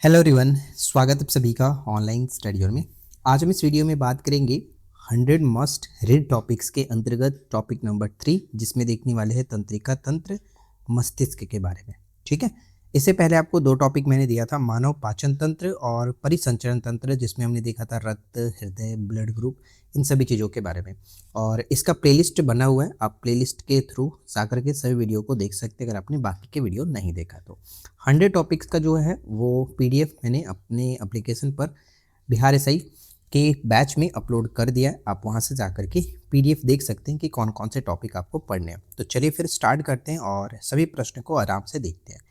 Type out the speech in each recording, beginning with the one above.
Hello everyone, स्वागत है आप सभी का ऑनलाइन स्टडी और में। आज हम इस वीडियो में बात करेंगे 100 मस्ट रीड टॉपिक्स के अंतर्गत टॉपिक नंबर 3, जिसमें देखने वाले हैं तंत्रिका तंत्र मस्तिष्क के बारे में। ठीक है, इससे पहले आपको दो टॉपिक मैंने दिया था, मानव पाचन तंत्र और परिसंचरण तंत्र, जिसमें हमने देखा था रक्त, हृदय, ब्लड ग्रुप, इन सभी चीज़ों के बारे में। और इसका प्लेलिस्ट बना हुआ है, आप प्लेलिस्ट के थ्रू जाकर के सभी वीडियो को देख सकते हैं अगर आपने बाकी के वीडियो नहीं देखा तो। 100 टॉपिक्स का जो है वो पीडीएफ मैंने अपने एप्लीकेशन पर बिहार एसआई के बैच में अपलोड कर दिया है। आप वहां से जाकर के पीडीएफ देख सकते हैं कि कौन कौन से टॉपिक आपको पढ़ने हैं। तो चलिए फिर स्टार्ट करते हैं और सभी प्रश्नों को आराम से देखते हैं।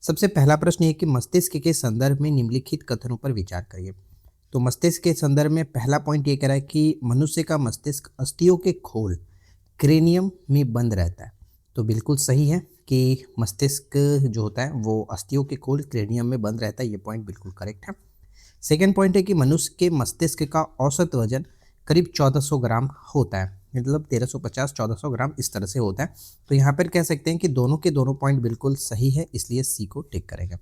सबसे पहला प्रश्न है कि मस्तिष्क के संदर्भ में निम्नलिखित कथनों पर विचार करिए। तो मस्तिष्क के संदर्भ में पहला पॉइंट ये कह रहा है कि मनुष्य का मस्तिष्क अस्थियों के खोल क्रेनियम में बंद रहता है। तो बिल्कुल सही है कि मस्तिष्क जो होता है वो अस्थियों के खोल क्रेनियम में बंद रहता है, ये पॉइंट बिल्कुल करेक्ट है। सेकेंड पॉइंट है कि मनुष्य के मस्तिष्क का औसत वजन करीब 1400 ग्राम होता है, मतलब 1350-1400 ग्राम इस तरह से होता है। तो यहाँ पर कह सकते हैं कि दोनों के दोनों पॉइंट बिल्कुल सही है, इसलिए सी को टिक करेंगे।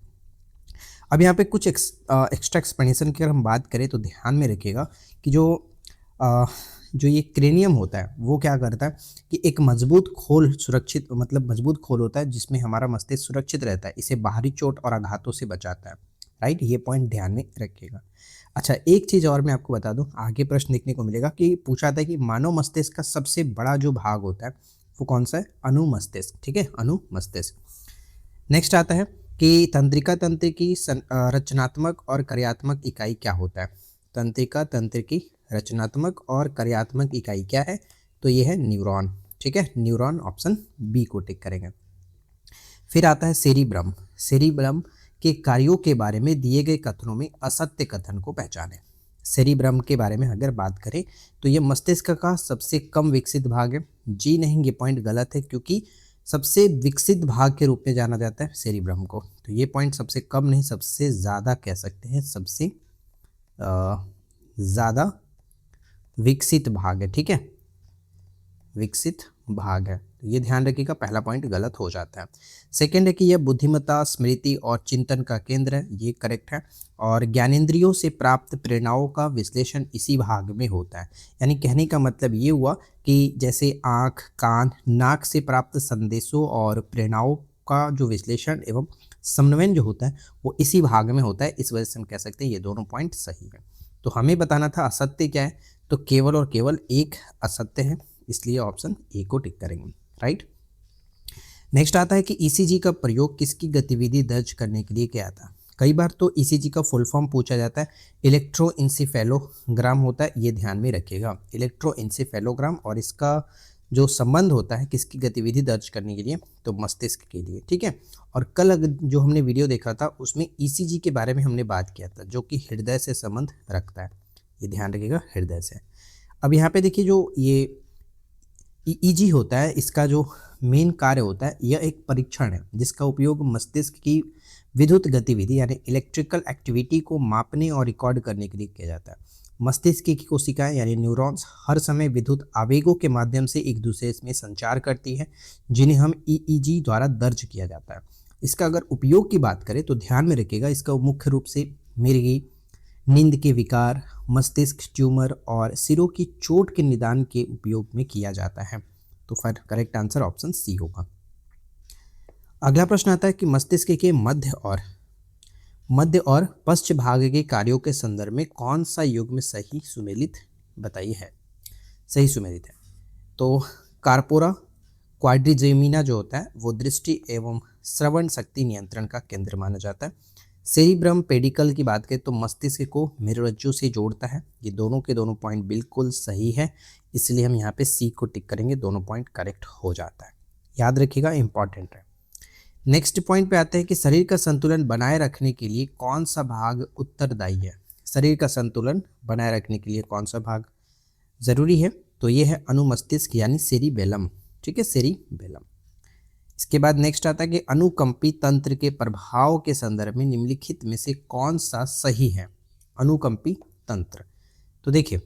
अब यहाँ पे कुछ एक्स्ट्रा एक्सप्लेनेशन की अगर हम बात करें तो ध्यान में रखिएगा कि जो ये क्रेनियम होता है वो क्या करता है कि एक मजबूत खोल सुरक्षित मतलब मजबूत खोल होता है जिसमें हमारा मस्तिष्क सुरक्षित रहता है, इसे बाहरी चोट और आघातों से बचाता है। राइट, ये पॉइंट ध्यान में रखिएगा। अच्छा, एक चीज़ और मैं आपको बता दूं, आगे प्रश्न देखने को मिलेगा कि पूछा था कि मानव मस्तिष्क का सबसे बड़ा जो भाग होता है वो कौन सा है? अनुमस्तिष्क। ठीक है, अनुमस्तिष्क। नेक्स्ट आता है कि तंत्रिका तंत्र की रचनात्मक और कार्यात्मक इकाई क्या होता है? तंत्रिका तंत्र की रचनात्मक और कार्यात्मक इकाई क्या है? तो ये है न्यूरॉन। ठीक है, न्यूरॉन, ऑप्शन बी को टिक करेंगे। फिर आता है सेरिब्रम। सेरिब्रम के कार्यों के बारे में दिए गए कथनों में असत्य कथन को पहचानें। सेरिब्रम के बारे में अगर बात करें तो ये मस्तिष्क का सबसे कम विकसित भाग है। जी नहीं, ये पॉइंट गलत है, क्योंकि सबसे विकसित भाग के रूप में जाना जाता है सेरिब्रम को। तो ये पॉइंट सबसे कम नहीं, सबसे ज़्यादा कह सकते हैं, सबसे ज़्यादा विकसित भाग है। ठीक है, विकसित भाग है, तो ये ध्यान रखिएगा, पहला पॉइंट गलत हो जाता है। सेकंड है कि यह बुद्धिमत्ता, स्मृति और चिंतन का केंद्र है, ये करेक्ट है। और ज्ञानेंद्रियों से प्राप्त प्रेरणाओं का विश्लेषण इसी भाग में होता है। यानी कहने का मतलब ये हुआ कि जैसे आँख, कान, नाक से प्राप्त संदेशों और प्रेरणाओं का जो विश्लेषण एवं समन्वय जो होता है वो इसी भाग में होता है। इस वजह से हम कह सकते हैं ये दोनों पॉइंट सही है। तो हमें बताना था असत्य क्या है, तो केवल और केवल एक असत्य है, इसलिए ऑप्शन ए को टिक करेंगे। राइट। नेक्स्ट आता है कि ईसीजी का प्रयोग किसकी गतिविधि दर्ज करने के लिए किया था? कई बार तो ईसीजी का फुल फॉर्म पूछा जाता है, इलेक्ट्रोइंसेफेलोग्राम होता है, ये ध्यान में रखिएगा, इलेक्ट्रोइंसेफेलोग्राम। और इसका जो संबंध होता है किसकी गतिविधि दर्ज करने के लिए, तो मस्तिष्क के लिए। ठीक है, और कल जो हमने वीडियो देखा था उसमें ईसीजी के बारे में हमने बात किया था, जो कि हृदय से संबंध रखता है, ये ध्यान रखिएगा, हृदय से। अब यहाँ पे देखिए, जो ये ईईजी होता है, इसका जो मेन कार्य होता है, यह एक परीक्षण है जिसका उपयोग मस्तिष्क की विद्युत गतिविधि यानी इलेक्ट्रिकल एक्टिविटी को मापने और रिकॉर्ड करने के लिए किया जाता है। मस्तिष्क की कोशिकाएं यानी न्यूरॉन्स हर समय विद्युत आवेगों के माध्यम से एक दूसरे में संचार करती है, जिन्हें हम ईईजी द्वारा दर्ज किया जाता है। इसका अगर उपयोग की बात करें तो ध्यान में रखिएगा, इसका मुख्य रूप से मिर्गी, नींद के विकार, मस्तिष्क ट्यूमर और सिरों की चोट के निदान के उपयोग में किया जाता है। तो फिर करेक्ट आंसर ऑप्शन सी होगा। अगला प्रश्न आता है कि मस्तिष्क के मध्य और पश्च भाग के कार्यों के संदर्भ में कौन सा युग्म सही सुमेलित बताइए है? सही सुमेलित है तो कार्पोरा क्वाड्रिजेमिना जो होता है वो दृष्टि एवं श्रवण शक्ति नियंत्रण का केंद्र माना जाता है। सेरिब्रम पेडिकल की बात करें तो मस्तिष्क को मेरुरज्जु से जोड़ता है। ये दोनों के दोनों पॉइंट बिल्कुल सही है, इसलिए हम यहाँ पे सी को टिक करेंगे, दोनों पॉइंट करेक्ट हो जाता है, याद रखिएगा, इंपॉर्टेंट है। नेक्स्ट पॉइंट पे आते हैं कि शरीर का संतुलन बनाए रखने के लिए कौन सा भाग उत्तरदायी है? शरीर का संतुलन बनाए रखने के लिए कौन सा भाग जरूरी है? तो ये है अनुमस्तिष्क यानी सेरिबेलम। ठीक है, सेरिबेलम। इसके बाद नेक्स्ट आता है कि अनुकंपी तंत्र के प्रभाव के संदर्भ में निम्नलिखित में से कौन सा सही है? अनुकंपी तंत्र, तो देखिए,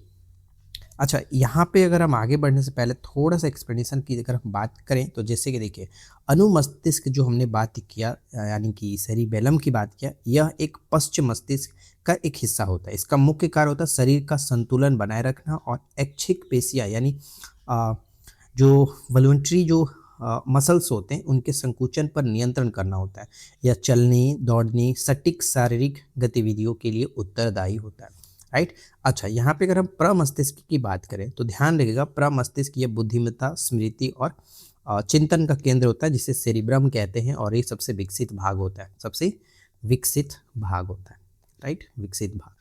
अच्छा, यहाँ पे अगर हम आगे बढ़ने से पहले थोड़ा सा एक्सप्लेनेशन की अगर हम बात करें तो जैसे कि देखिए, अनुमस्तिष्क जो हमने बात किया यानी कि सेरिबेलम की बात किया, यह एक पश्च मस्तिष्क का एक हिस्सा होता है। इसका मुख्य कार्य होता है शरीर का संतुलन बनाए रखना और ऐच्छिक पेशियाँ यानी अ, जो वॉलंटरी जो मसल्स होते हैं उनके संकुचन पर नियंत्रण करना होता है। यह चलने, दौड़ने, सटीक शारीरिक गतिविधियों के लिए उत्तरदायी होता है। राइट। अच्छा, यहाँ पे अगर हम प्रमस्तिष्क की बात करें तो ध्यान रखिएगा, प्रमस्तिष्क ये बुद्धिमत्ता, स्मृति और चिंतन का केंद्र होता है, जिसे सेरिब्रम कहते हैं, और ये सबसे विकसित भाग होता है, सबसे विकसित भाग होता है। राइट, विकसित भाग।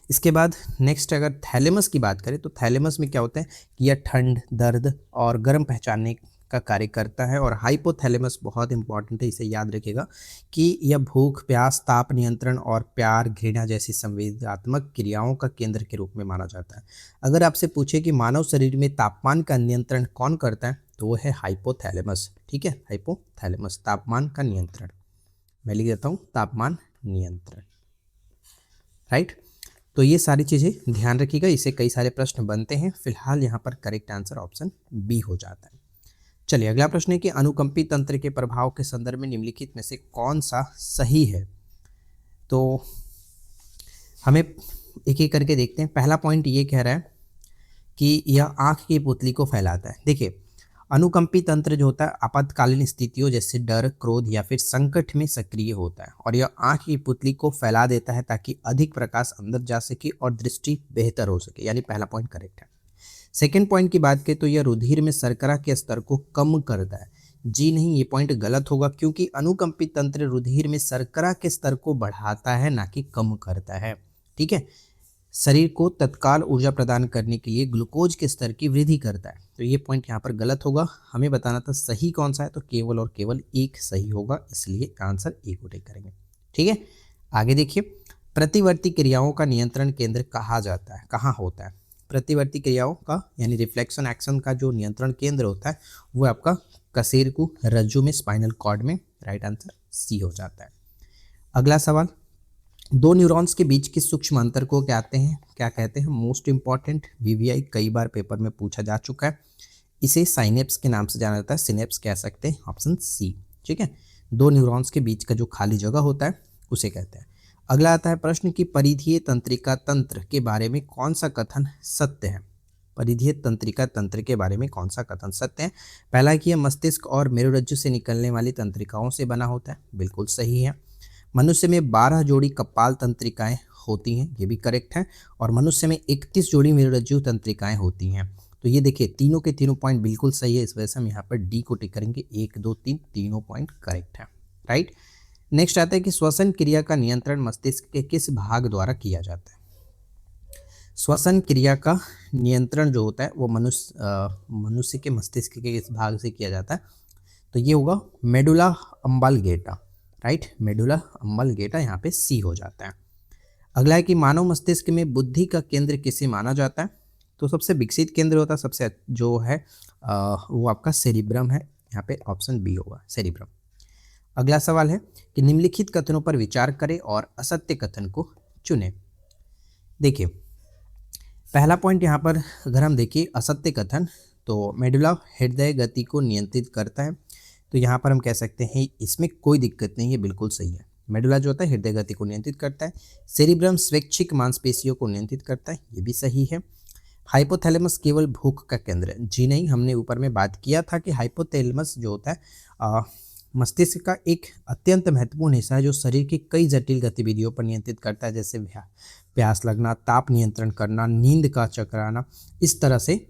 इसके बाद नेक्स्ट अगर थैलेमस की बात करें तो थैलेमस में क्या होता है कि यह ठंड, दर्द और गर्म पहचानने का कार्य करता है। और हाइपोथैलेमस बहुत इंपॉर्टेंट है, इसे याद रखिएगा कि यह भूख, प्यास, ताप नियंत्रण और प्यार, घृणा जैसी संवेदनात्मक क्रियाओं का केंद्र के रूप में माना जाता है। अगर आपसे पूछे कि मानव शरीर में तापमान का नियंत्रण कौन करता है तो वो है हाइपोथैलेमस। ठीक है, हाइपोथैलेमस तापमान का नियंत्रण। मैं लिख देता हूँ तापमान नियंत्रण। राइट। तो ये सारी चीज़ें ध्यान रखिएगा, इससे कई सारे प्रश्न बनते हैं। फिलहाल यहाँ पर करेक्ट आंसर ऑप्शन बी हो जाता है। चलिए अगला प्रश्न है कि अनुकंपी तंत्र के प्रभाव के संदर्भ में निम्नलिखित में से कौन सा सही है। तो हमें एक एक करके देखते हैं। पहला पॉइंट ये कह रहा है कि यह आँख की पुतली को फैलाता है। देखिए, अनुकंपी तंत्र जो होता है आपातकालीन स्थितियों जैसे डर, क्रोध या फिर संकट में सक्रिय होता है, और यह आँख की पुतली को फैला देता है ताकि अधिक प्रकाश अंदर जा सके और दृष्टि बेहतर हो सके, यानी पहला पॉइंट करेक्ट है। सेकेंड पॉइंट की बात करें तो यह रुधिर में शर्करा के स्तर को कम करता है। जी नहीं, ये पॉइंट गलत होगा, क्योंकि अनुकंपी तंत्र रुधिर में शर्करा के स्तर को बढ़ाता है, ना कि कम करता है। ठीक है, शरीर को तत्काल ऊर्जा प्रदान करने के लिए ग्लूकोज के स्तर की वृद्धि करता है। तो ये पॉइंट यहाँ पर गलत होगा। हमें बताना था सही कौन सा है, तो केवल और केवल एक सही होगा, इसलिए आंसर ए को टिक करेंगे। ठीक है, आगे देखिए, प्रतिवर्ती क्रियाओं का नियंत्रण केंद्र कहा जाता है, कहाँ होता है? प्रतिवर्ती क्रियाओं का यानी रिफ्लेक्शन एक्शन का जो नियंत्रण केंद्र होता है वो आपका कशेरुकी रज्जु में, स्पाइनल कॉर्ड में। राइट आंसर सी हो जाता है। अगला सवाल, दो न्यूरॉन्स के बीच के सूक्ष्म अंतर को क्या कहते हैं? मोस्ट इंपॉर्टेंट, वीवीआई कई बार पेपर में पूछा जा चुका है। इसे साइनेप्स के नाम से जाना जाता है, सिनेप्स कह सकते हैं, ऑप्शन सी। ठीक है, दो न्यूरॉन्स के बीच का जो खाली जगह होता है उसे कहते हैं। अगला आता है प्रश्न की परिधीय तंत्रिका तंत्र के बारे में कौन सा कथन सत्य है? परिधीय तंत्रिका तंत्र के बारे में कौन सा कथन सत्य है? पहला है कि यह मस्तिष्क और मेरुरज्जु से निकलने वाली तंत्रिकाओं से बना होता है, बिल्कुल सही है। मनुष्य में 12 जोड़ी कपाल तंत्रिकाएं होती हैं, ये भी करेक्ट है। और मनुष्य में 31 जोड़ी मेरुरज्जु तंत्रिकाएं होती हैं। तो ये देखिए, तीनों के तीनों पॉइंट बिल्कुल सही है, इस वजह से हम यहाँ पर डी को टिक करेंगे। 1 2 3 तीनों पॉइंट करेक्ट है। राइट। नेक्स्ट आता है कि श्वसन क्रिया का नियंत्रण मस्तिष्क के किस भाग द्वारा किया जाता है? श्वसन क्रिया का नियंत्रण जो होता है वो मनुष्य के मस्तिष्क के किस भाग से किया जाता है? तो ये होगा मेडुला अम्बालगेटा। राइट, मेडुला अम्बालगेटा यहाँ पे सी हो जाता है। अगला है कि मानव मस्तिष्क में बुद्धि का केंद्र किसे माना जाता है? तो सबसे विकसित केंद्र होता है, सबसे जो है वो आपका सेरिब्रम है। यहाँ पे ऑप्शन बी होगा, सेरिब्रम। अगला सवाल है कि निम्नलिखित कथनों पर विचार करें और असत्य कथन को चुनें। देखिए, पहला पॉइंट यहाँ पर अगर हम देखिए असत्य कथन, तो मेडुला हृदय गति को नियंत्रित करता है। तो यहाँ पर हम कह सकते हैं इसमें कोई दिक्कत नहीं है, बिल्कुल सही है। मेडुला जो होता है हृदय गति को नियंत्रित करता है। सेरिब्रम स्वैच्छिक मांसपेशियों को नियंत्रित करता है, ये भी सही है। हाइपोथैलेमस केवल भूख का केंद्र है, जी नहीं, हमने ऊपर में बात किया था कि हाइपोथैलेमस जो होता है मस्तिष्क का एक अत्यंत महत्वपूर्ण हिस्सा है, जो शरीर की कई जटिल गतिविधियों पर नियंत्रित करता है, जैसे प्यास लगना, ताप नियंत्रण करना, नींद का चक्कर आना। इस तरह से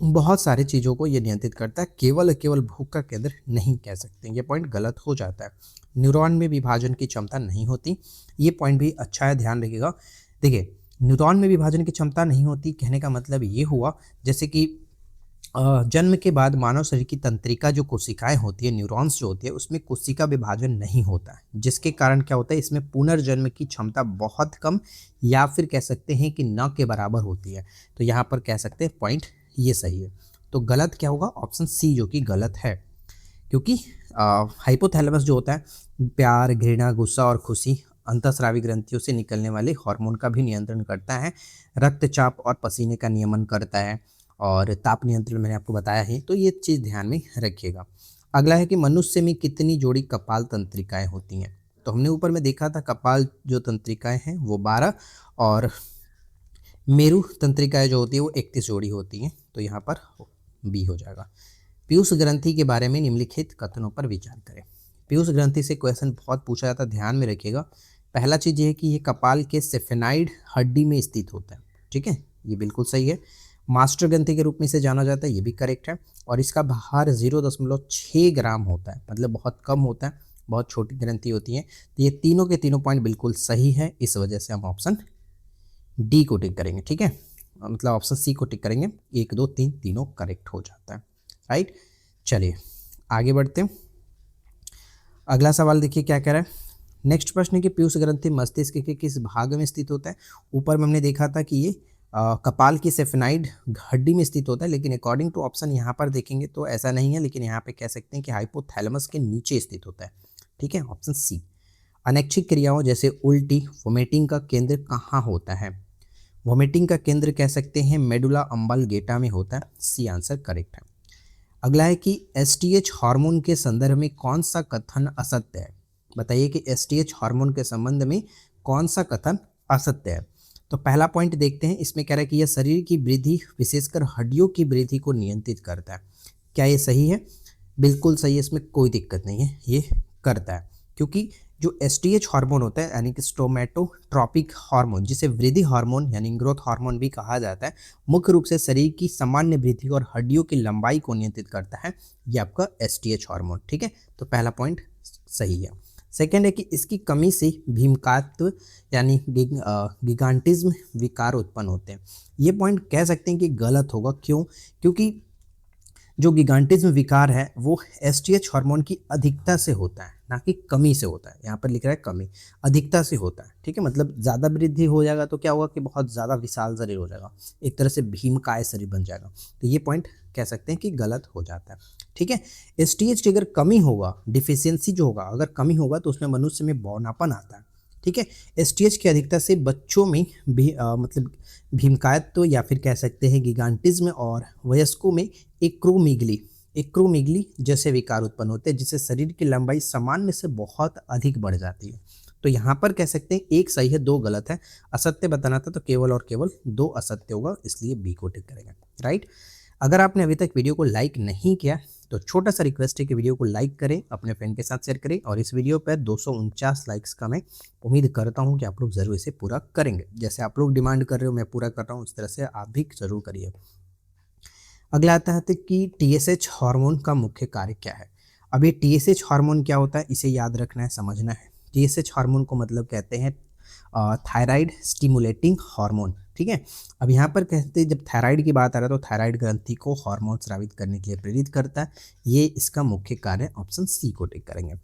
बहुत सारी चीज़ों को ये नियंत्रित करता है, केवल भूख का केंद्र नहीं कह सकते। ये पॉइंट गलत हो जाता है। न्यूरॉन में विभाजन की क्षमता नहीं होती, ये पॉइंट भी अच्छा है, ध्यान रखिएगा। देखिए, न्यूरॉन में विभाजन की क्षमता नहीं होती कहने का मतलब ये हुआ जैसे कि जन्म के बाद मानव शरीर की तंत्रिका जो कोशिकाएं होती है, न्यूरॉन्स जो होती है, उसमें कोशिका विभाजन नहीं होता है, जिसके कारण क्या होता है, इसमें पुनर्जन्म की क्षमता बहुत कम या फिर कह सकते हैं कि न के बराबर होती है। तो यहाँ पर कह सकते हैं पॉइंट ये सही है। तो गलत क्या होगा? ऑप्शन सी, जो कि गलत है, क्योंकि हाइपोथैलेमस जो होता है प्यार, घृणा, गुस्सा और खुशी अंतःस्रावी ग्रंथियों से निकलने वाले हार्मोन का भी नियंत्रण करता है, रक्तचाप और पसीने का नियमन करता है और ताप नियंत्रण मैंने आपको बताया है, तो ये चीज़ ध्यान में रखिएगा। अगला है कि मनुष्य में कितनी जोड़ी कपाल तंत्रिकाएं होती हैं। तो हमने ऊपर में देखा था कपाल जो तंत्रिकाएं हैं वो 12 और मेरु तंत्रिकाएं जो होती है वो 31 जोड़ी होती हैं, तो यहाँ पर बी हो जाएगा। पीयूष ग्रंथि के बारे में निम्नलिखित कथनों पर विचार करें। पीयूष ग्रंथि से क्वेश्चन बहुत पूछा जाता है, ध्यान में रखिएगा। पहला चीज़ ये है कि ये कपाल के सेफेनाइड हड्डी में स्थित होता है, ठीक है, ये बिल्कुल सही है। मास्टर ग्रंथि के रूप में इसे जाना जाता है, ये भी करेक्ट है। और इसका भार 0.6 ग्राम होता है, मतलब बहुत कम होता है, बहुत छोटी ग्रंथि होती है। तो ये तीनों के तीनों पॉइंट बिल्कुल सही है, इस वजह से हम ऑप्शन डी को टिक करेंगे, ठीक है, मतलब ऑप्शन सी को टिक करेंगे। 1 2 3 तीनों करेक्ट हो जाता है, राइट। चलिए आगे बढ़ते हैं। अगला सवाल देखिए क्या कह रहा है। नेक्स्ट प्रश्न है कि पीयूष ग्रंथि मस्तिष्क के किस भाग में स्थित होता है। ऊपर में हमने देखा था कि ये कपाल की सेफेनाइड हड्डी में स्थित होता है, लेकिन अकॉर्डिंग टू ऑप्शन यहाँ पर देखेंगे तो ऐसा नहीं है, लेकिन यहाँ पे कह सकते हैं कि हाइपोथैलेमस के नीचे स्थित होता है, ठीक है, ऑप्शन सी। अनैच्छिक क्रियाओं जैसे उल्टी, वोमिटिंग का केंद्र कहाँ होता है। वोमिटिंग का केंद्र कह सकते हैं मेडुला अम्बालगेटा में होता है, सी आंसर करेक्ट है। अगला है कि एसटीएच हार्मोन के संदर्भ में कौन सा कथन असत्य है। बताइए कि एसटीएच हार्मोन के संबंध में कौन सा कथन असत्य है। तो पहला पॉइंट देखते हैं, इसमें कह रहा है कि यह शरीर की वृद्धि विशेषकर हड्डियों की वृद्धि को नियंत्रित करता है। क्या ये सही है? बिल्कुल सही है, इसमें कोई दिक्कत नहीं है, ये करता है। क्योंकि जो एसटीएच हार्मोन होता है यानी कि स्टोमेटोट्रॉपिक हार्मोन, जिसे वृद्धि हार्मोन यानी ग्रोथ हार्मोन भी कहा जाता है, मुख्य रूप से शरीर की सामान्य वृद्धि और हड्डियों की लंबाई को नियंत्रित करता है। ये आपका एसटीएच हार्मोन, ठीक है, तो पहला पॉइंट सही है। सेकेंड है कि इसकी कमी से भीमकात्व यानी गिगांटिज्म विकार उत्पन्न होते हैं। ये पॉइंट कह सकते हैं कि गलत होगा। क्यों? क्योंकि जो गिगांटिज्म विकार है वो एसटीएच हार्मोन की अधिकता से होता है, ना कि कमी से होता है। यहाँ पर लिख रहा है कमी, अधिकता से होता है, ठीक है, मतलब ज़्यादा वृद्धि हो जाएगा तो क्या होगा कि बहुत ज़्यादा विशाल शरीर हो जाएगा, एक तरह से भीमकाय शरीर बन जाएगा। तो ये पॉइंट कह सकते हैं कि गलत हो जाता है, ठीक है। एसटीएच की अगर कमी होगा, डिफिशियंसी जो होगा अगर कमी होगा तो उसमें मनुष्य में बौनापन आता है, ठीक है। एसटीएच की अधिकता से बच्चों में भी मतलब भीमकायत्व या फिर कह सकते हैं गिगांटिज्म और वयस्कों में एक्रोमीगली जैसे विकार उत्पन्न होते हैं, जिससे शरीर की लंबाई सामान्य से बहुत अधिक बढ़ जाती है। तो यहाँ पर कह सकते हैं एक सही है, दो गलत है। असत्य बताना था तो केवल और केवल दो असत्य होगा, इसलिए बी को टिक करेंगे, राइट। अगर आपने अभी तक वीडियो को लाइक नहीं किया तो छोटा सा रिक्वेस्ट है कि वीडियो को लाइक करें, अपने फ्रेंड के साथ शेयर करें, और इस वीडियो पर 249 लाइक्स का मैं उम्मीद करता हूं कि आप लोग ज़रूर इसे पूरा करेंगे। जैसे आप लोग डिमांड कर रहे हो मैं पूरा कर रहा हूं, उस तरह से आप भी ज़रूर करिए। अगला आता है कि टीएसएच हार्मोन का मुख्य कार्य क्या है। अब ये टीएसएच हार्मोन क्या होता है, इसे याद रखना है, समझना है। टीएसएच हार्मोन को मतलब कहते हैं थायराइड स्टिमुलेटिंग हार्मोन, ठीक है। अब यहाँ पर कहते हैं जब थायराइड की बात आ रहा है तो थायराइड ग्रंथि को हार्मोन स्रावित करने के लिए प्रेरित करता है। ये इसका मुख्य कार्य, ऑप्शन सी को टिक करेंगे।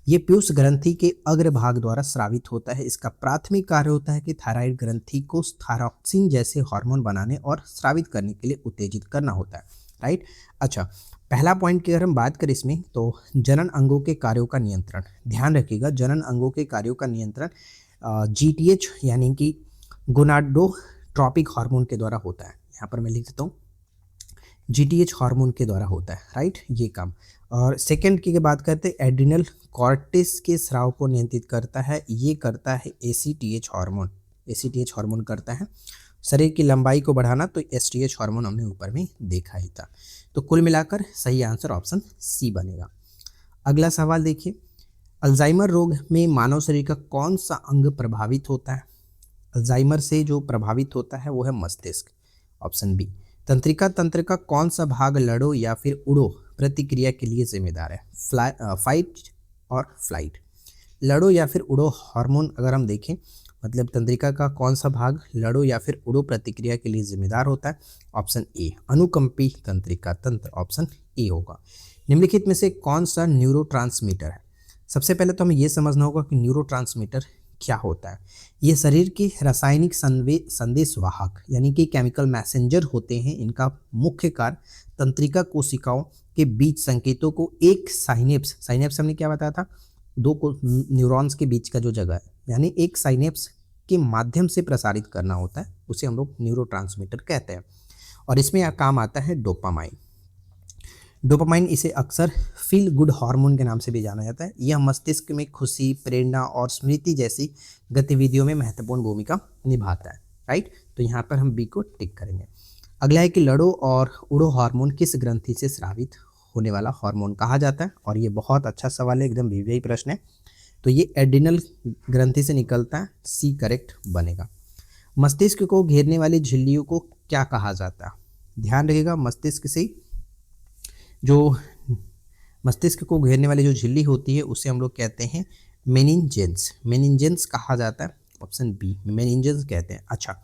ये पीयूष ग्रंथि के अग्रभाग द्वारा स्रावित होता है। इसका प्राथमिक कार्य होता है कि थायराइड ग्रंथि को थायरॉक्सिन जैसे हार्मोन बनाने और स्रावित करने के लिए उत्तेजित करना होता है, राइट। अच्छा, पहला पॉइंट की अगर हम बात करें इसमें तो जनन अंगों के कार्यों का नियंत्रण, ध्यान रखिएगा, जनन अंगों के कार्यों का नियंत्रण जीटीएच यानी कि गोनाडोट्रोपिक हार्मोन के द्वारा होता है। यहाँ पर मैं लिख देता हूँ, जीटीएच हार्मोन के द्वारा होता है, राइट, ये काम। और सेकंड की बात करते हैं, एड्रिनल कॉर्टेक्स के स्राव को नियंत्रित करता है, ये करता है एसीटीएच हार्मोन। एसीटीएच हार्मोन करता है शरीर की लंबाई को बढ़ाना, तो एसटीएच हार्मोन हमने ऊपर में देखा ही था। तो कुल मिलाकर सही आंसर ऑप्शन सी बनेगा। अगला सवाल देखिए, अल्जाइमर रोग में मानव शरीर का कौन सा अंग प्रभावित होता है। अल्जाइमर से जो प्रभावित होता है वो है मस्तिष्क, ऑप्शन बी। तंत्रिका तंत्र का कौन सा भाग लड़ो या फिर उड़ो प्रतिक्रिया के लिए जिम्मेदार है। फाइट और फ्लाइट, लड़ो या फिर उड़ो हार्मोन अगर हम देखें, मतलब तंत्रिका का कौन सा भाग लड़ो या फिर उड़ो प्रतिक्रिया के लिए जिम्मेदार होता है, ऑप्शन ए। अनुकंपी तंत्रिका तंत्र, ऑप्शन ए होगा। निम्नलिखित में से कौन सा न्यूरोट्रांसमीटर है। सबसे पहले तो हमें यह समझना होगा कि न्यूरोट्रांसमीटर क्या होता है। ये शरीर के रासायनिक संदेश वाहक यानी कि केमिकल मैसेंजर होते हैं। इनका मुख्य कार्य तंत्रिका कोशिकाओं के बीच संकेतों को एक साइनेप्स हमने क्या बताया था, दो को न्यूरॉन्स के बीच का जो जगह है यानी एक साइनेप्स के माध्यम से प्रसारित करना होता है, उसे हम लोग न्यूरोट्रांसमीटर कहते हैं। और इसमें यह काम आता है डोपामाइन। डोपामाइन इसे अक्सर फील गुड हार्मोन के नाम से भी जाना जाता है। यह मस्तिष्क में खुशी, प्रेरणा और स्मृति जैसी गतिविधियों में महत्वपूर्ण भूमिका निभाता है। राइट, तो यहाँ पर हम बी को टिक करेंगे। अगला है कि लड़ो और उड़ो हार्मोन किस ग्रंथि से स्रावित होने वाला हार्मोन कहा जाता है? और ये बहुत अच्छा सवाल है, एकदम वीवीआई प्रश्न है। तो ये एड्रिनल ग्रंथि से निकलता है, सी करेक्ट बनेगा। मस्तिष्क को घेरने वाली झिल्लियों को क्या कहा जाता है? ध्यान रखिएगा, मस्तिष्क को घेरने वाली जो झिल्ली होती है उसे हम लोग कहते हैं मेनिंजेंस। मेनिंजेंस कहा जाता है, ऑप्शन बी मेनिंजेंस कहते हैं। अच्छा,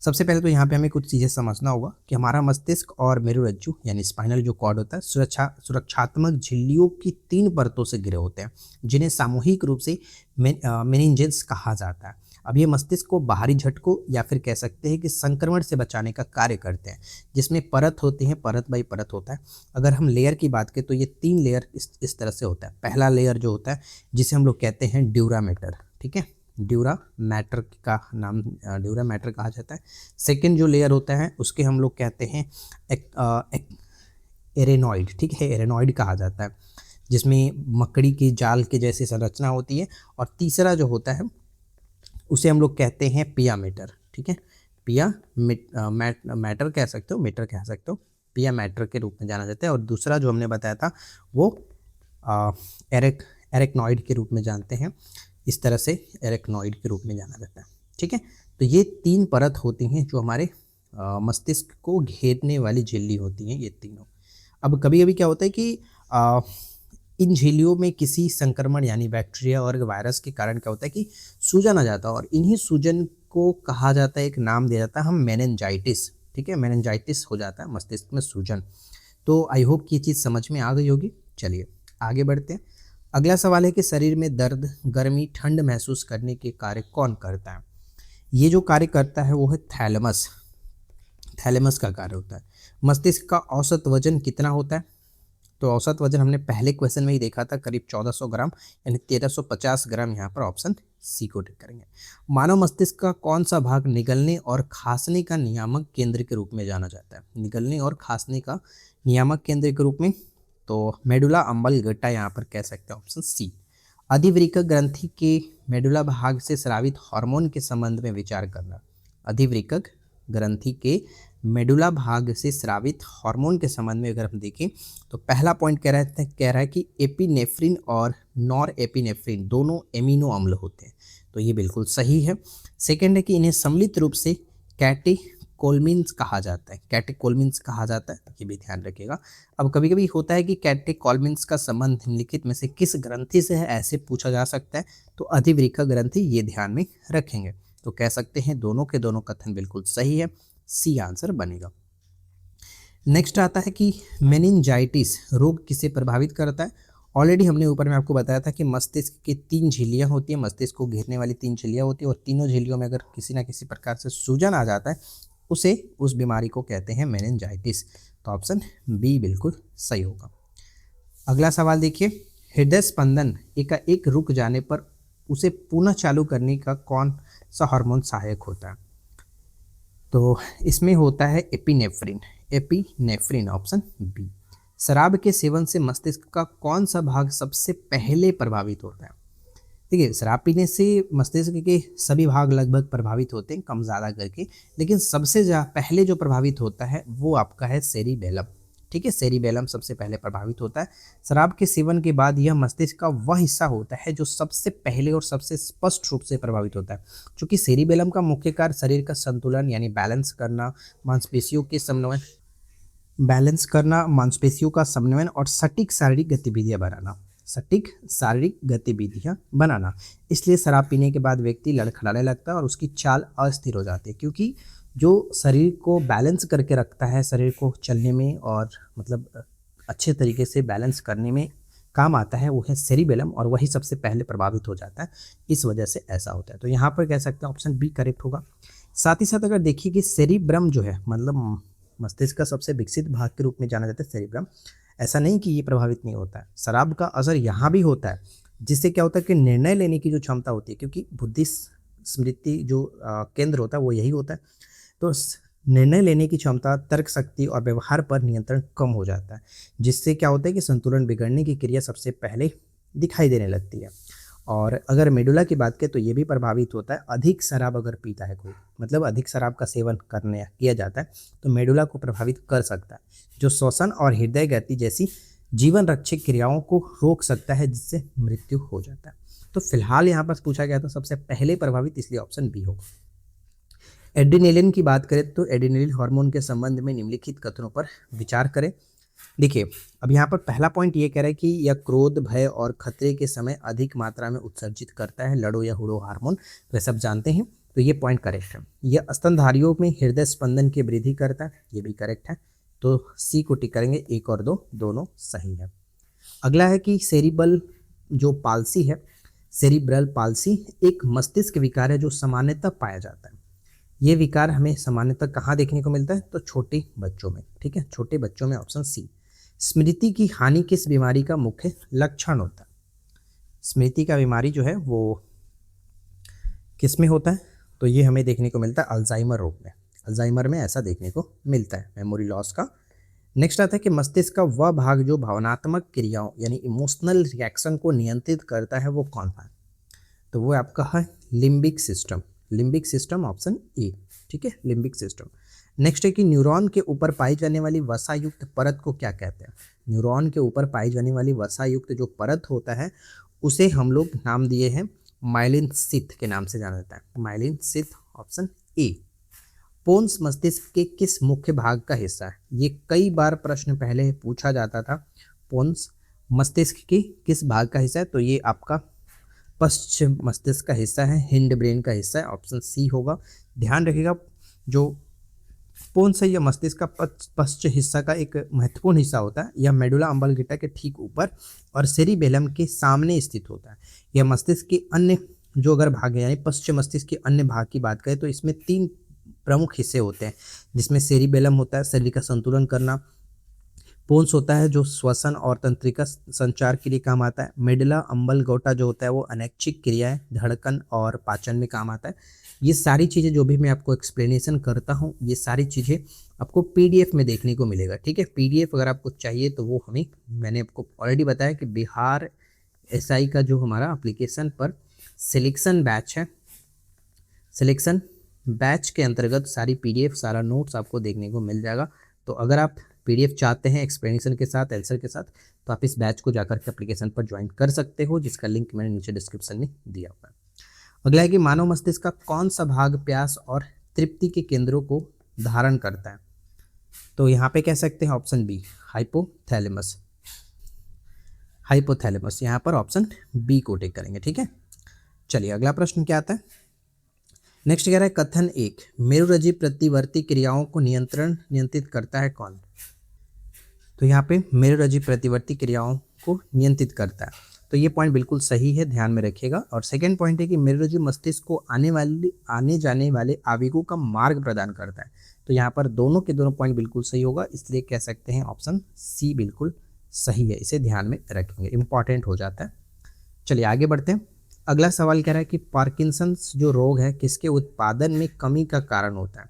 सबसे पहले तो यहाँ पे हमें कुछ चीज़ें समझना होगा कि हमारा मस्तिष्क और मेरुरज्जु यानी स्पाइनल जो कॉर्ड होता है सुरक्षात्मक झिल्लियों की 3 परतों से घिरे होते हैं, जिन्हें सामूहिक रूप से मेनिंजेंस कहा जाता है। अब ये मस्तिष्क को बाहरी झटकों या फिर कह सकते हैं कि संक्रमण से बचाने का कार्य करते हैं, जिसमें परत होती है, परत बाई परत होता है। अगर हम लेयर की बात करें तो ये 3 लेयर इस तरह से होता है। पहला लेयर जो होता है जिसे हम लोग कहते हैं ड्यूरा मैटर, ठीक है, ड्यूरा मैटर का नाम ड्यूरा मैटर कहा जाता है। सेकेंड जो लेयर होता है उसके हम लोग कहते हैं एरेनॉइड, ठीक है, एरेनॉइड कहा जाता है, जिसमें मकड़ी की जाल के जैसी संरचना होती है। और तीसरा जो होता है उसे हम लोग कहते हैं पिया मैटर, ठीक है, मैटर कह सकते हो, मीटर कह सकते हो, पिया मैटर के रूप में जाना जाता है। और दूसरा जो हमने बताया था वो एरेक्नॉइड के रूप में जानते हैं, इस तरह से एरेक्नॉइड के रूप में जाना जाता है। ठीक है, तो ये 3 परत होती हैं जो हमारे मस्तिष्क को घेरने वाली झिल्ली होती हैं, ये तीनों। अब कभी कभी क्या होता है कि इन झिल्लियों में किसी संक्रमण यानी बैक्टीरिया और वायरस के कारण क्या होता है कि सूजन आ जाता है, और इन्हीं सूजन को कहा जाता है, एक नाम दिया जाता है हम मेनिंजाइटिस, ठीक है, मेनिंजाइटिस हो जाता है मस्तिष्क में सूजन। तो आई होप कि ये चीज़ समझ में आ गई होगी। चलिए आगे बढ़ते हैं। अगला सवाल है कि शरीर में दर्द, गर्मी, ठंड महसूस करने के कार्य कौन करता है? ये जो कार्य करता है वो है थैलेमस। थैलेमस का कार्य होता है। मस्तिष्क का औसत वजन कितना होता है? तो औसत वजन हमने पहले क्वेश्चन में ही देखा था, करीब 1400 ग्राम, यानी 1350 ग्राम। यहाँ पर ऑप्शन सी को टिक करेंगे। मानव मस्तिष्क का कौन सा भाग निगलने और खांसने का नियामक केंद्र के रूप में जाना जाता है? निगलने और खांसने का नियामक केंद्र के रूप में तो मेडुला अम्बलगट्टा यहाँ पर कह सकते हैं, ऑप्शन सी। अधिवृक्क ग्रंथि के मेडुला भाग से स्रावित हार्मोन के संबंध में विचार करना। अधिवृक्क ग्रंथि के मेडुला भाग से स्रावित हार्मोन के संबंध में अगर हम देखें तो पहला पॉइंट कह रहा है कि एपिनेफ्रिन और नॉर एपिनेफ्रिन दोनों एमिनो अम्ल होते हैं, तो ये बिल्कुल सही है। सेकेंड है कि इन्हें सम्मिलित रूप से कैटेकोल्मिन्स कहा जाता है, कैटेकोल्मिन्स कहा जाता है, ये भी ध्यान रखिएगा। अब कभी कभी होता है कि कैटेकोल्मिन्स का संबंध निम्नलिखित में से किस ग्रंथि से है, ऐसे पूछा जा सकता है, तो अधिवृक्क ग्रंथि, ये ध्यान में रखेंगे। तो कह सकते हैं दोनों के दोनों कथन बिल्कुल सही है, सी आंसर बनेगा। नेक्स्ट आता है कि मेनिंजाइटिस रोग किसे प्रभावित करता है? ऑलरेडी हमने ऊपर में आपको बताया था कि मस्तिष्क की 3 झिल्लियां होती हैं, मस्तिष्क को घेरने वाली 3 झिल्लियां होती है, और तीनों झिल्लियों में अगर किसी ना किसी प्रकार से सूजन आ जाता है उस बीमारी को कहते हैं मेनिंजाइटिस। तो ऑप्शन बी बिल्कुल सही होगा। अगला सवाल देखिए, हृदय स्पंदन एकाएक रुक जाने पर उसे पुनः चालू करने का कौन सा हार्मोन सहायक होता है? तो इसमें होता है एपिनेफ्रिन, एपिनेफ्रिन ऑप्शन बी। शराब के सेवन से मस्तिष्क का कौन सा भाग सबसे पहले प्रभावित होता है? देखिए, शराब पीने से मस्तिष्क के सभी भाग लगभग प्रभावित होते हैं, कम ज़्यादा करके, लेकिन सबसे पहले जो प्रभावित होता है वो आपका है सेरिबेलम, ठीक है, सेरिबेलम सबसे पहले प्रभावित होता है। शराब के सेवन के बाद यह मस्तिष्क का वह हिस्सा होता है जो सबसे पहले और सबसे स्पष्ट रूप से प्रभावित होता है, क्योंकि सेरिबेलम का मुख्य कार्य शरीर का संतुलन यानी बैलेंस करना, मांसपेशियों का समन्वय और सटीक शारीरिक गतिविधियां बनाना। इसलिए शराब पीने के बाद व्यक्ति लड़खड़ाने लगता है और उसकी चाल अस्थिर हो जाती है, क्योंकि जो शरीर को बैलेंस करके रखता है, शरीर को चलने में और मतलब अच्छे तरीके से बैलेंस करने में काम आता है, वो है सेरिबेलम, और वही सबसे पहले प्रभावित हो जाता है, इस वजह से ऐसा होता है। तो यहाँ पर कह सकते हैं ऑप्शन बी करेक्ट होगा। साथ ही साथ अगर देखिए कि सेरिब्रम जो है, मतलब मस्तिष्क का सबसे विकसित भाग के रूप में जाना जाता है सेरिब्रम, ऐसा नहीं कि ये प्रभावित नहीं होता है, शराब का असर यहाँ भी होता है। जिससे क्या होता है कि निर्णय लेने की जो क्षमता होती है, क्योंकि बुद्धि स्मृति जो केंद्र होता है वो यही होता है, तो निर्णय लेने की क्षमता, तर्क शक्ति और व्यवहार पर नियंत्रण कम हो जाता है, जिससे क्या होता है कि संतुलन बिगड़ने की क्रिया सबसे पहले दिखाई देने लगती है। और अगर मेडुला की बात करें तो ये भी प्रभावित होता है। अधिक शराब अगर पीता है कोई, मतलब अधिक शराब का सेवन करने किया जाता है तो मेडुला को प्रभावित कर सकता है, जो श्वसन और हृदय गति जैसी जीवन रक्षक क्रियाओं को रोक सकता है, जिससे मृत्यु हो जाता है। तो फिलहाल यहाँ पर पूछा गया था सबसे पहले प्रभावित, इसलिए ऑप्शन बी होगा। एड्रीनलिन की बात करें तो एड्रीनलिन हार्मोन के संबंध में निम्नलिखित कथनों पर विचार करें। देखिए, अब यहाँ पर पहला पॉइंट ये कह रहा है कि यह क्रोध, भय और खतरे के समय अधिक मात्रा में उत्सर्जित करता है, लड़ो या हुड़ो हार्मोन, वह सब जानते हैं, तो ये पॉइंट करेक्ट है। यह स्तनधारियों में हृदय स्पंदन की वृद्धि करता है, ये भी करेक्ट है, तो सी को टिक करेंगे। एक और दो दोनों सही है। अगला है कि सेरिबल जो पालसी है, सेरिब्रल पालसी एक मस्तिष्क विकार है जो सामान्यतः पाया जाता है। ये विकार हमें सामान्यतः कहाँ देखने को मिलता है, तो छोटे बच्चों में, ठीक है, छोटे बच्चों में, ऑप्शन सी। स्मृति की हानि किस बीमारी का मुख्य लक्षण होता है? स्मृति का बीमारी जो है वो किस में होता है, तो ये हमें देखने को मिलता है अल्जाइमर रोग में। अल्जाइमर में ऐसा देखने को मिलता है, मेमोरी लॉस का। नेक्स्ट आता है कि मस्तिष्क का वह भाग जो भावनात्मक क्रियाओं यानी इमोशनल रिएक्शन को नियंत्रित करता है, वो कौन सा है? तो वो आपका है limbic system. Limbic system, option A, ठीक है, लिम्बिक सिस्टम। नेक्स्ट है कि न्यूरॉन के ऊपर पाई जाने वाली वसायुक्त परत को क्या कहते हैं? न्यूरॉन के ऊपर पाई जाने वाली वसायुक्त जो परत होता है उसे हम लोग नाम दिए हैं माइलिन सिथ के नाम से जाना जाता है, myelin sheath, option A. Pons मस्तिष्क के किस मुख्य भाग का हिस्सा है? ये कई बार प्रश्न पहले पूछा जाता था। पोन्स मस्तिष्क की किस भाग का हिस्सा है? तो ये आपका पश्च मस्तिष्क का हिस्सा है, हिंड ब्रेन का हिस्सा है, ऑप्शन सी होगा। ध्यान रखिएगा, जो पोन्स है यह मस्तिष्क का पश्च हिस्सा का एक महत्वपूर्ण हिस्सा होता है। यह मेडुला अम्बलगिटा के ठीक ऊपर और सेरिबेलम के सामने स्थित होता है। यह मस्तिष्क के अन्य जो अगर भाग है यानी पश्चिम मस्तिष्क के अन्य भाग की बात करें तो इसमें 3 प्रमुख हिस्से होते हैं, जिसमें सेरिबेलम होता है शरीर का संतुलन करना, पोन्स होता है जो श्वसन और तंत्रिका संचार के लिए काम आता है, मेडुला अम्बलगोटा जो होता है वो अनैच्छिक क्रियाएं, धड़कन और पाचन में काम आता है। ये सारी चीज़ें जो भी मैं आपको एक्सप्लेनेशन करता हूँ, ये सारी चीज़ें आपको पीडीएफ में देखने को मिलेगा, ठीक है। पीडीएफ अगर आपको चाहिए तो वो मैंने आपको ऑलरेडी बताया कि बिहार एसआई का जो हमारा एप्लीकेशन पर सिलेक्शन बैच है, सिलेक्शन बैच के अंतर्गत सारी पीडीएफ, सारा नोट्स आपको देखने को मिल जाएगा। तो अगर आप पीडीएफ चाहते हैं एक्सप्लेनेशन के साथ, आंसर के साथ, तो आप इस बैच को जाकर के एप्लीकेशन पर ज्वाइन कर सकते हो, जिसका लिंक मैंने नीचे डिस्क्रिप्शन में दिया हुआ है। अगला है कि मानव मस्तिष्क का कौन सा भाग प्यास और तृप्ति के केंद्रों को धारण करता है? तो यहाँ पे कह सकते हैं ऑप्शन बी, हाइपोथैलेमस। हाइपोथैलेमस, यहाँ पर ऑप्शन बी को टिक करेंगे, ठीक है। चलिए अगला प्रश्न क्या आता है। नेक्स्ट कह रहा है कथन 1, मेरुरज्जु प्रतिवर्ती क्रियाओं को नियंत्रित करता है कौन? तो यहाँ पे मेरुरज्जु प्रतिवर्ती क्रियाओं को नियंत्रित करता है, तो ये पॉइंट बिल्कुल सही है, ध्यान में रखिएगा। और सेकंड पॉइंट है कि मेरुरज्जु मस्तिष्क को आने जाने वाले आवेगों का मार्ग प्रदान करता है, तो यहाँ पर दोनों के दोनों पॉइंट बिल्कुल सही होगा, इसलिए कह सकते हैं ऑप्शन सी बिल्कुल सही है। इसे ध्यान में रखेंगे, इंपॉर्टेंट हो जाता है। चलिए आगे बढ़ते हैं। अगला सवाल कह रहा है कि पार्किंसंस जो रोग है किसके उत्पादन में कमी का कारण होता है?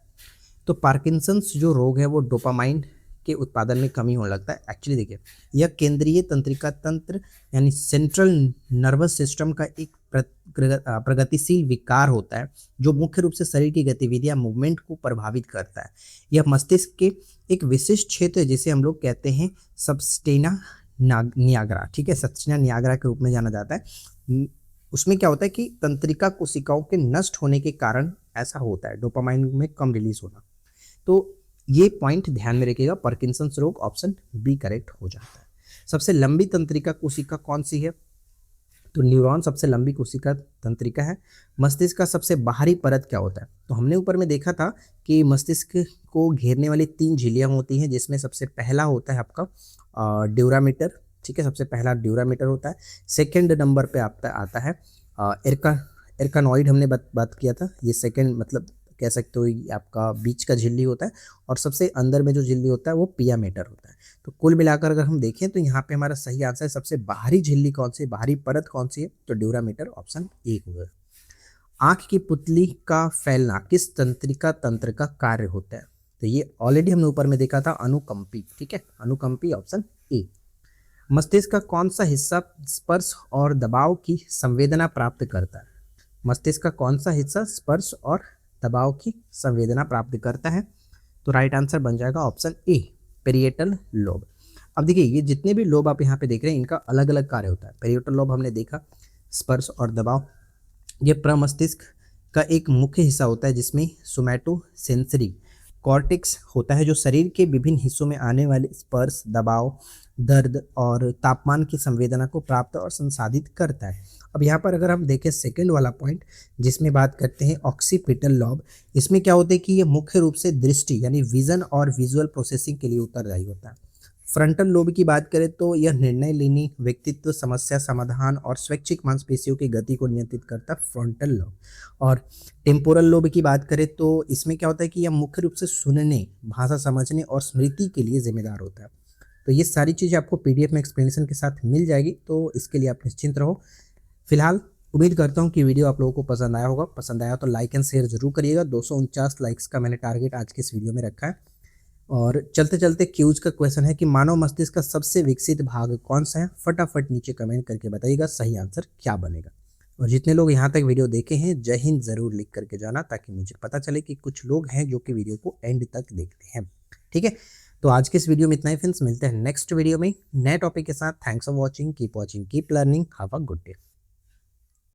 तो पार्किंसंस जो रोग है वो डोपामाइन के उत्पादन में कमी होने लगता है। एक्चुअली देखिए, यह केंद्रीय तंत्रिका तंत्र यानी सेंट्रल नर्वस सिस्टम का एक प्रगतिशील विकार होता है, जो मुख्य रूप से शरीर की गतिविधियां, मूवमेंट को प्रभावित करता है। यह मस्तिष्क के एक विशिष्ट क्षेत्र है जिसे हम लोग कहते हैं सबस्टेना नियाग्रा, ठीक है, सबस्टेना नियाग्रा के रूप में जाना जाता है। उसमें क्या होता है कि तंत्रिका कोशिकाओं के नष्ट होने के कारण ऐसा होता है, डोपामाइन में कम रिलीज होना। तो ये पॉइंट ध्यान में रखिएगा, पार्किंसंस रोग, ऑप्शन बी करेक्ट हो जाता है। सबसे लंबी तंत्रिका कोशिका कौन सी है? तो न्यूरॉन सबसे लंबी कोशिका तंत्रिका है। मस्तिष्क का सबसे बाहरी परत क्या होता है? तो हमने ऊपर में देखा था कि मस्तिष्क को घेरने वाली 3 झिल्लियां होती हैं, जिसमें सबसे पहला होता है आपका ड्यूरामीटर, ठीक है, सबसे पहला ड्यूरामीटर होता है। सेकंड नंबर पे आता है एर्कानॉइड, हमने बात किया था, ये सेकंड मतलब कह सकते हो ये आपका बीच का झिल्ली होता है, और सबसे अंदर में जो झिल्ली होता है वो पिया मेटर होता है। तो कुल मिलाकर अगर हम देखें तो यहाँ पे हमारा सही आंसर है सबसे बाहरी झिल्ली कौन सी, बाहरी परत कौन सी है, तो ड्यूरामीटर ऑप्शन ए होगा। आंख की पुतली का फैलना किस तंत्रिका तंत्र का कार्य होता है, तो ये ऑलरेडी हमने ऊपर में देखा था, अनुकंपी। ठीक है, अनुकंपी ऑप्शन ए। मस्तिष्क का कौन सा हिस्सा स्पर्श और दबाव की संवेदना प्राप्त करता है, मस्तिष्क का कौन सा हिस्सा स्पर्श और दबाव की संवेदना प्राप्त करता है, तो राइट आंसर बन जाएगा ऑप्शन ए, पेरिएटल लोब। अब देखिए ये जितने भी लोब आप यहाँ पे देख रहे हैं इनका अलग अलग कार्य होता है। पेरिएटल लोब हमने देखा, स्पर्श और दबाव, ये प्रमस्तिष्क का एक मुख्य हिस्सा होता है जिसमें सोमैटो सेंसरी कॉर्टेक्स होता है जो शरीर के विभिन्न हिस्सों में आने वाले स्पर्श, दबाव, दर्द और तापमान की संवेदना को प्राप्त और संसाधित करता है। अब यहाँ पर अगर हम देखें सेकंड वाला पॉइंट जिसमें बात करते हैं ऑक्सीपिटल लॉब, इसमें क्या होता है कि ये मुख्य रूप से दृष्टि यानी विजन और विजुअल प्रोसेसिंग के लिए उत्तरदायी होता है। फ्रंटल लोब की बात करें तो यह निर्णय लेने, व्यक्तित्व, समस्या समाधान और स्वैच्छिक मांसपेशियों की गति को नियंत्रित करता है, फ्रंटल लोब। और टेम्पोरल लोब की बात करें तो इसमें क्या होता है कि यह मुख्य रूप से सुनने, भाषा समझने और स्मृति के लिए जिम्मेदार होता है। तो ये सारी चीज़ें आपको पीडीएफ में एक्सप्लेनेशन के साथ मिल जाएगी, तो इसके लिए आप निश्चिंत रहो। फिलहाल उम्मीद करता हूँ कि वीडियो आप लोगों को पसंद आया होगा। पसंद आया तो लाइक एंड शेयर जरूर करिएगा। 249 लाइक्स का मैंने टारगेट आज के इस वीडियो में रखा है। और चलते चलते क्यूज का क्वेश्चन है कि मानव मस्तिष्क का सबसे विकसित भाग कौन सा है, फटाफट नीचे कमेंट करके बताइएगा सही आंसर क्या बनेगा। और जितने लोग यहाँ तक वीडियो देखे हैं जय हिंद ज़रूर लिख करके जाना, ताकि मुझे पता चले कि कुछ लोग हैं जो कि वीडियो को एंड तक देखते हैं। ठीक है, तो आज के इस वीडियो में इतना ही फ्रेंड्स, मिलते हैं नेक्स्ट वीडियो में नए टॉपिक के साथ। Thanks for watching, keep learning, have a good day.